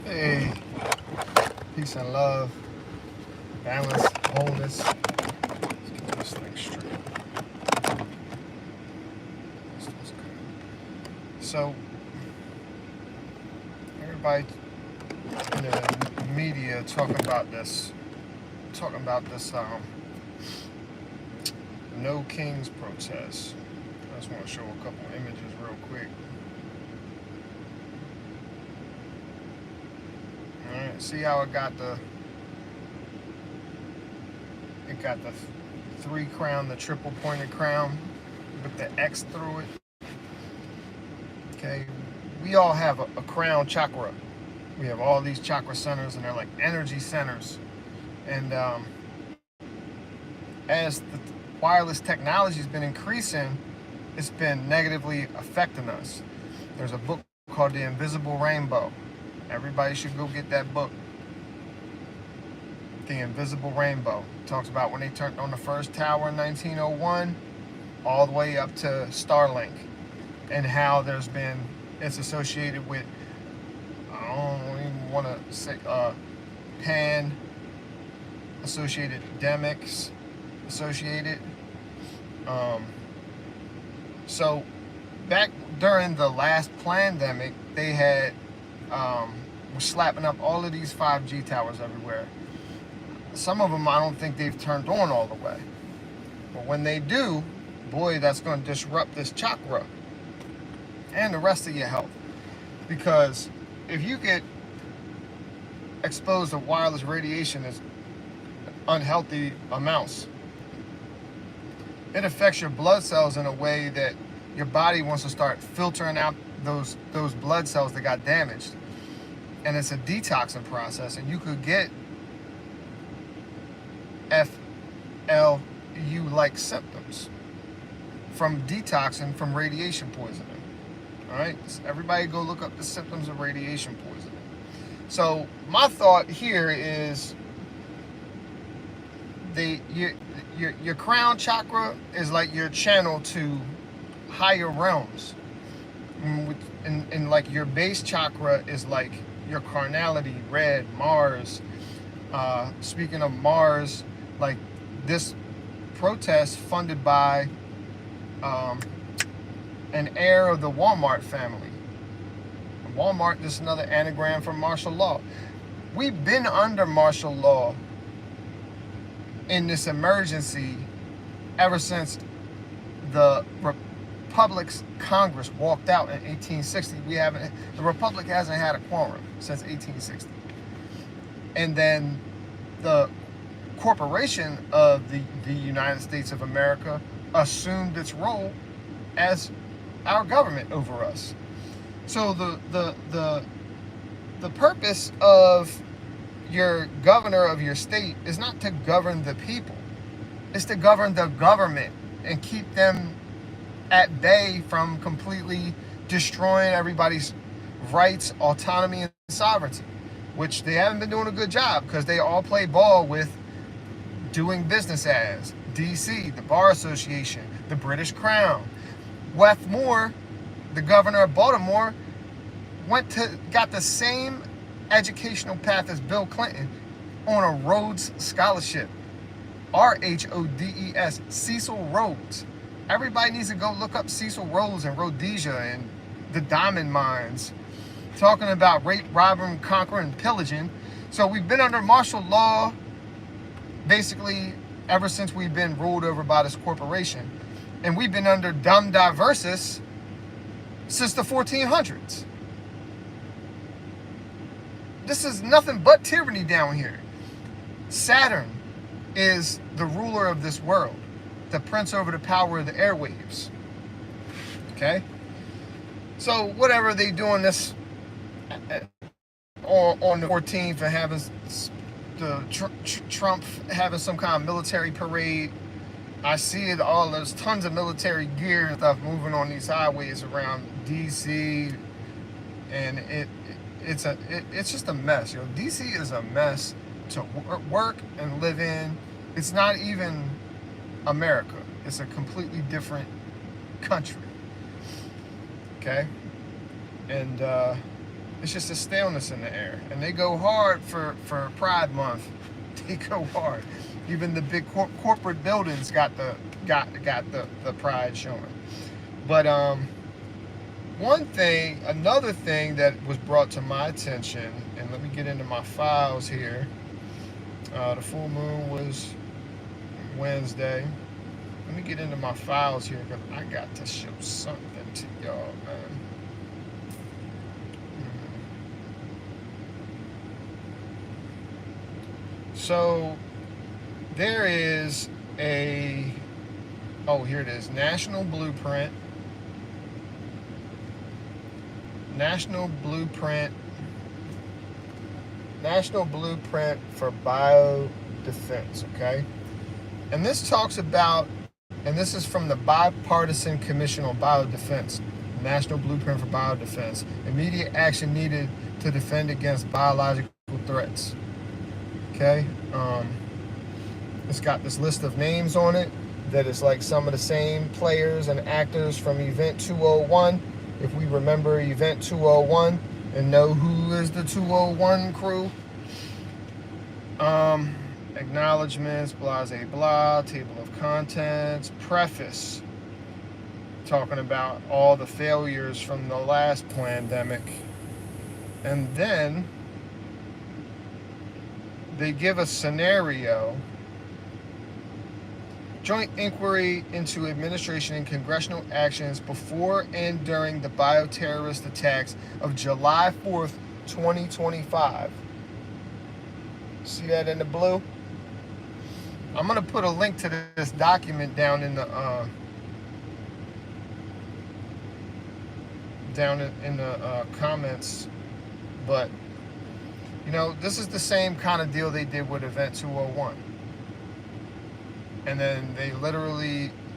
Hey, peace and love, balance, wholeness. Let's get this thing straight. This one's good. So, everybody in the media talking about this No Kings protest. I just want to show a couple images real quick. All right, see how it got the three crown, the triple pointed crown with the X through it. Okay, we all have a crown chakra. We have all these chakra centers, and they're like energy centers. And as the wireless technology has been increasing, it's been negatively affecting us. There's a book called The Invisible Rainbow. Everybody should go get that book. The Invisible Rainbow. It talks about when they turned on the first tower in 1901 all the way up to Starlink, and how it's associated with, I don't even want to say pan associated demics associated. So back during the last pandemic, they had were slapping up all of these 5G towers everywhere. Some of them I don't think they've turned on all the way, but when they do, boy, that's going to disrupt this chakra and the rest of your health. Because if you get exposed to wireless radiation in unhealthy amounts, it affects your blood cells in a way that your body wants to start filtering out those blood cells that got damaged. And it's a detoxing process, and you could get FLU-like symptoms from detoxing from radiation poisoning. All right, so everybody go look up the symptoms of radiation poisoning. So my thought here is your crown chakra is like your channel to higher realms, and like your base chakra is like your carnality, red, Mars. Speaking of Mars, like this protest funded by an heir of the Walmart family. Walmart, this is another anagram for martial law. We've been under martial law in this emergency ever since the Republic's Congress walked out in 1860. The Republic hasn't had a quorum since 1860. And then the corporation of the United States of America assumed its role as our government over us. So the purpose of your governor of your state is not to govern the people. It's to govern the government and keep them at bay from completely destroying everybody's rights, autonomy, and sovereignty, which they haven't been doing a good job, because they all play ball with doing business as DC, the Bar Association, the British Crown. Weth Moore, the governor of Baltimore, got the same educational path as Bill Clinton on a Rhodes Scholarship. RHODES, Cecil Rhodes. Everybody needs to go look up Cecil Rhodes and Rhodesia and the diamond mines, talking about rape, robbing, conquering, and pillaging. So we've been under martial law basically ever since we've been ruled over by this corporation. And we've been under dum diversus since the 1400s. This is nothing but tyranny down here. Saturn is the ruler of this world, the prince over the power of the airwaves. Okay? So whatever they doing this on the 14th, and having Trump having some kind of military parade, I see it all. There's tons of military gear and stuff moving on these highways around DC, and it's just a mess. DC is a mess to work and live in. It's not even America. It's a completely different country. Okay, and It's just a staleness in the air. And they go hard for Pride Month. They go hard. Even the big corporate buildings got the pride showing. But another thing that was brought to my attention, and let me get into my files here. The full moon was Wednesday. Let me get into my files here because I got to show something to y'all, man. So there is here it is, National Blueprint for Biodefense, okay? And this talks about, and this is from the Bipartisan Commission on Biodefense, National Blueprint for Biodefense, immediate action needed to defend against biological threats. Okay, it's got this list of names on it that is like some of the same players and actors from Event 201. If we remember Event 201 and know who is the 201 crew. Acknowledgements, blah, blah, table of contents, preface, talking about all the failures from the last pandemic. And then they give a scenario. Joint inquiry into administration and congressional actions before and during the bioterrorist attacks of July 4th, 2025. See that in the blue? I'm going to put a link to this document down in the comments. But you know, this is the same kind of deal they did with Event 201. And then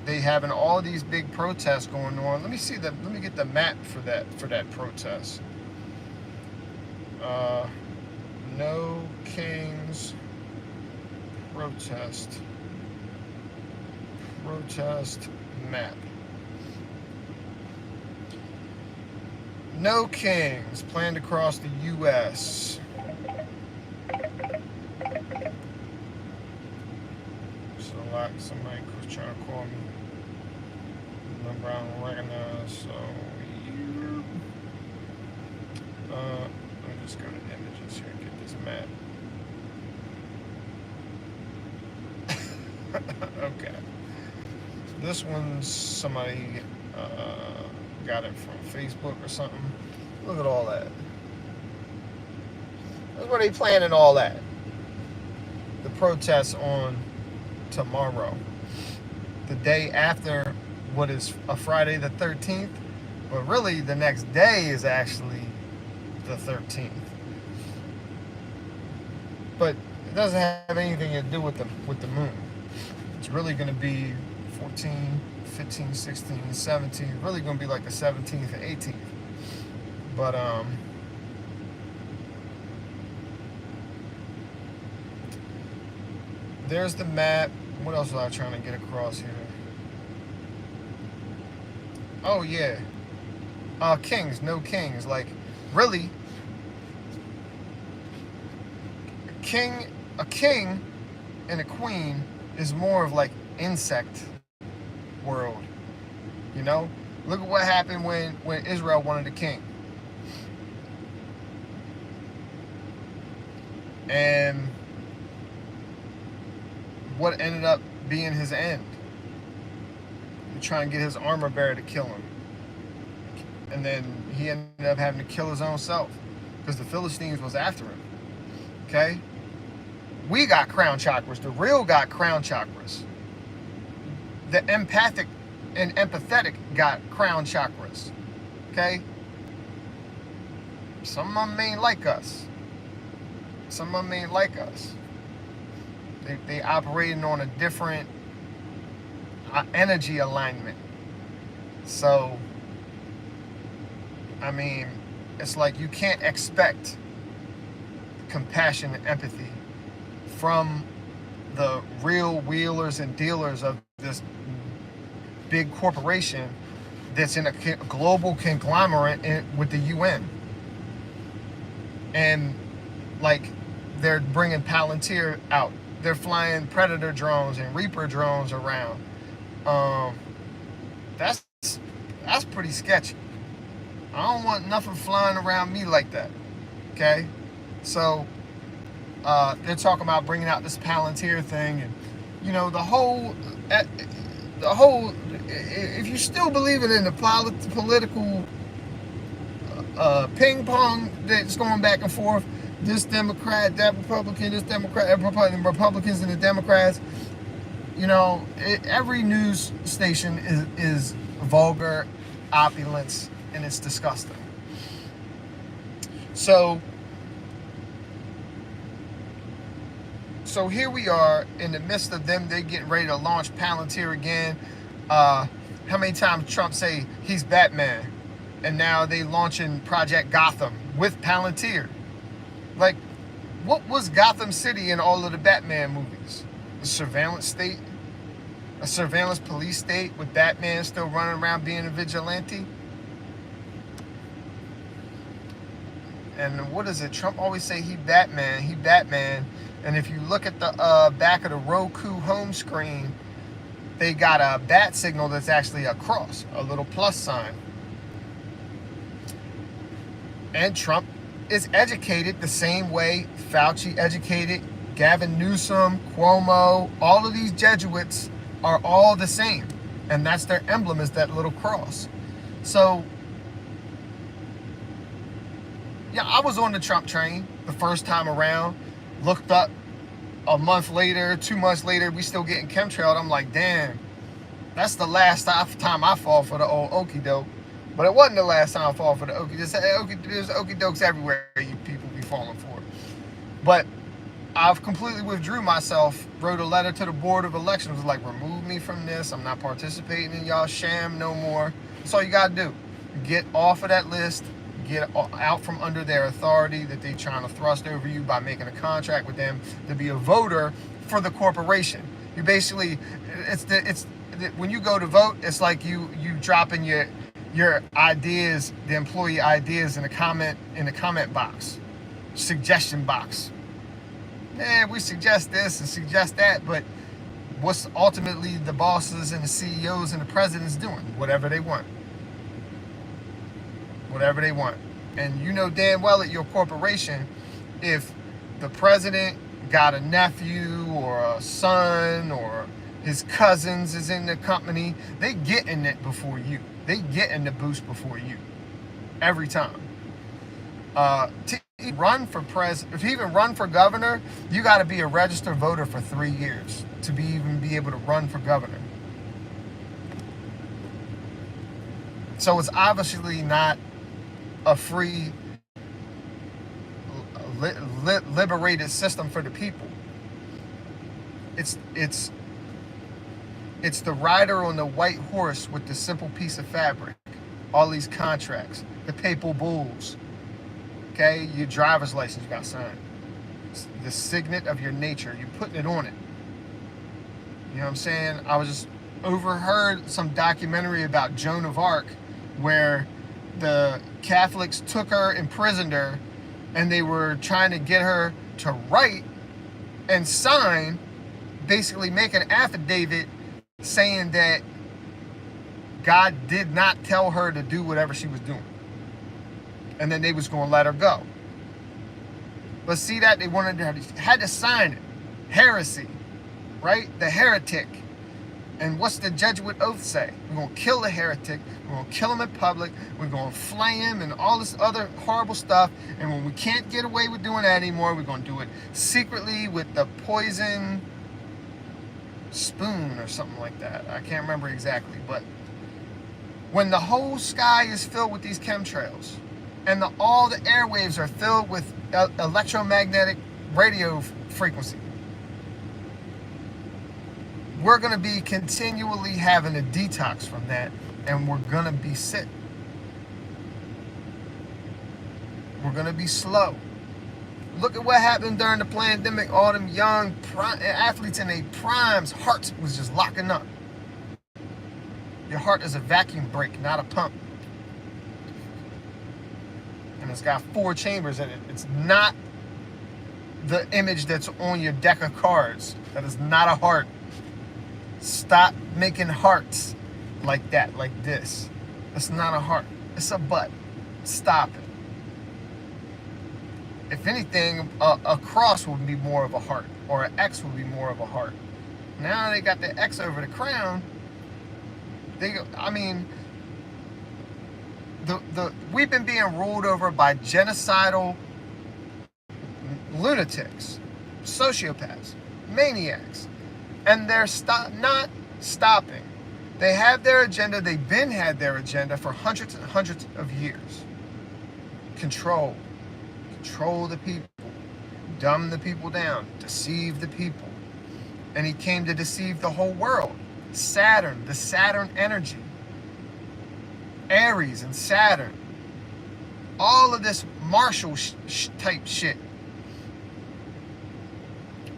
they having all these big protests going on. Let me get the map for that protest. No Kings protest map. No Kings planned across the U.S. Somebody was trying to call me. Number I don't recognize, so I'm just going to images here and get this map. Okay. This one's somebody got it from Facebook or something. Look at all that. That's where they planning all that. The protests on tomorrow, the day after what is a Friday the 13th, but really the next day is actually the 13th. But it doesn't have anything to do with the moon. It's really going to be 14, 15, 16, 17. Really going to be like the 17th and 18th. But there's the map. What else was I trying to get across here? Oh yeah. Kings, no kings. Like, really, a king and a queen is more of like insect world. You know? Look at what happened when Israel wanted a king. And what ended up being his end? Trying to get his armor bearer to kill him. And then he ended up having to kill his own self because the Philistines was after him. Okay? We got crown chakras. The real got crown chakras. The empathic and empathetic got crown chakras. Okay? Some of them ain't like us. Some of them ain't like us. They operating on a different energy alignment. So, I mean, it's like you can't expect compassion and empathy from the real wheelers and dealers of this big corporation that's in a global conglomerate with the UN. And like they're bringing Palantir out. They're flying Predator drones and Reaper drones around. Um, that's that's pretty sketchy. I don't want nothing flying around me like that. Okay, so they're talking about bringing out this Palantir thing, and you know the whole. If you still believe in the political ping pong that's going back and forth, this Democrat, that Republican, this Democrat, Republicans and the Democrats, you know, every news station is vulgar, opulence, and it's disgusting. So here we are in the midst of them. They getting ready to launch Palantir again. How many times Trump say he's Batman, and now they launching Project Gotham with Palantir? Like, what was Gotham City in all of the Batman movies? A surveillance state, a surveillance police state with Batman still running around being a vigilante. And what is it? Trump always say he Batman. And if you look at the back of the Roku home screen, they got a bat signal that's actually a cross, a little plus sign. And Trump is educated the same way Fauci educated, Gavin Newsom, Cuomo, all of these Jesuits are all the same. And that's their emblem, is that little cross. So, yeah, I was on the Trump train the first time around, looked up a month later, 2 months later, we still getting chemtrailed. I'm like, damn, that's the last time I fall for the old okie doke. But it wasn't the last time I fall for the okie. There's okie dokes everywhere you people be falling for. But I've completely withdrew myself, wrote a letter to the Board of Elections, was like, remove me from this. I'm not participating in y'all sham no more. That's all you got to do. Get off of that list. Get out from under their authority that they trying to thrust over you by making a contract with them to be a voter for the corporation. You basically, when you go to vote, it's like you dropping your ideas, the employee ideas in the comment box, suggestion box. Yeah, we suggest this and suggest that, but what's ultimately the bosses and the CEOs and the presidents doing? Whatever they want. Whatever they want. And you know damn well at your corporation, if the president got a nephew or a son or his cousins is in the company, they get in it before you. They get in the boost before you. Every time. To run for if you even run for governor, you got to be a registered voter for 3 years to even be able to run for governor. So it's obviously not a free, liberated system for the people. It's the rider on the white horse with the simple piece of fabric. All these contracts, the papal bulls. Okay, your driver's license got signed. It's the signet of your nature. You're putting it on it. You know what I'm saying? I was just overheard some documentary about Joan of Arc where the Catholics took her, imprisoned her, and they were trying to get her to write and sign, basically make an affidavit saying that God did not tell her to do whatever she was doing. And then they was going to let her go. But see that they had to sign it. Heresy, right? The heretic. And what's the Jesuit oath say? We're going to kill the heretic. We're going to kill him in public. We're going to flay him and all this other horrible stuff. And when we can't get away with doing that anymore, we're going to do it secretly with the poison spoon or something like that. I can't remember exactly. But when the whole sky is filled with these chemtrails and all the airwaves are filled with electromagnetic radio frequency, we're going to be continually having a detox from that, and we're going to be sick. We're going to be slow. Look at what happened during the pandemic. All them young athletes in their primes, hearts was just locking up. Your heart is a vacuum brake, not a pump. And It's got 4 chambers in it. It's not the image that's on your deck of cards. That is not a heart. Stop making hearts like that, like this. It's not a heart. It's a butt. Stop it. If anything, a cross would be more of a heart, or an X would be more of a heart. Now they got the X over the crown. We've been being ruled over by genocidal lunatics, sociopaths, maniacs, and they're not stopping. They have their agenda. They've been had their agenda for hundreds and hundreds of years. Control the people, dumb the people down, deceive the people. And he came to deceive the whole world. Saturn, the Saturn energy, Aries and Saturn, all of this martial type shit.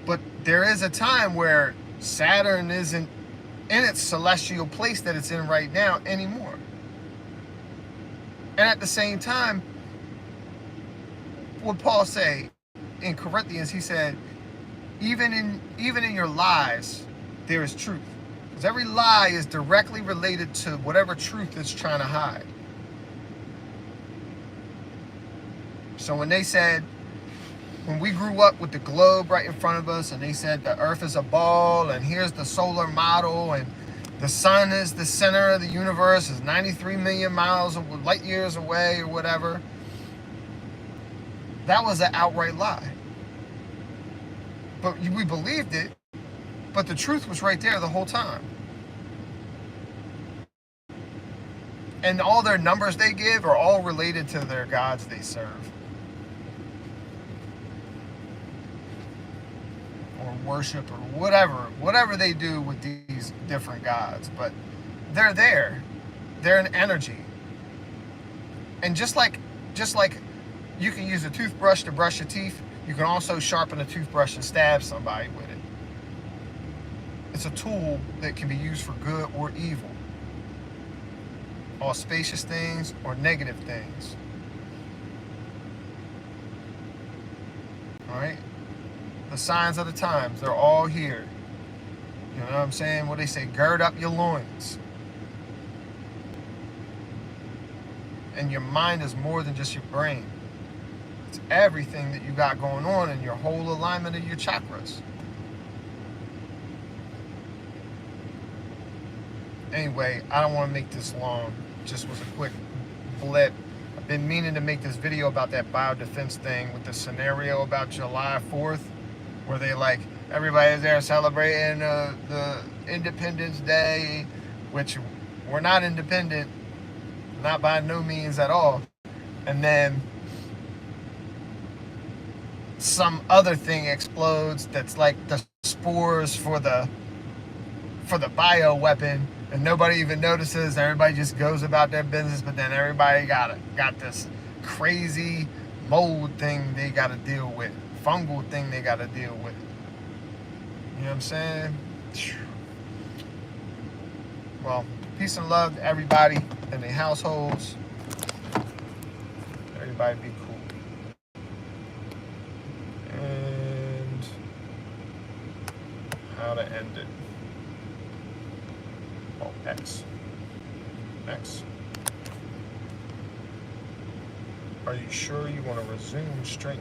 But there is a time where Saturn isn't in its celestial place that it's in right now anymore. And at the same time, what Paul say in Corinthians, he said, even in your lies, there is truth. Because every lie is directly related to whatever truth it's trying to hide. So when they said, when we grew up with the globe right in front of us, and they said the earth is a ball, and here's the solar model, and the sun is the center of the universe, is 93 million light years away, or whatever, that was an outright lie. But we believed it, but the truth was right there the whole time. And all their numbers they give are all related to their gods they serve. Or worship, or whatever they do with these different gods. But they're there. They're an energy. And just like you can use a toothbrush to brush your teeth, you can also sharpen a toothbrush and stab somebody with it. It's a tool that can be used for good or evil. Auspicious things or negative things. Alright? The signs of the times, they're all here. You know what I'm saying? What they say, gird up your loins. And your mind is more than just your brain. It's everything that you got going on in your whole alignment of your chakras. Anyway, I don't want to make this long. Just was a quick blip. I've been meaning to make this video about that biodefense thing with the scenario about July 4th, where they everybody's there celebrating the Independence Day, which we're not independent, not by no means at all. And then some other thing explodes that's like the spores for the bio weapon, and nobody even notices. Everybody just goes about their business, but then everybody got this crazy mold thing they got to deal with, fungal thing they got to deal with. You know what I'm saying? Well, peace and love to everybody in their households. Everybody be cool. And how to end it. Oh, X. Are you sure you want to resume streaming?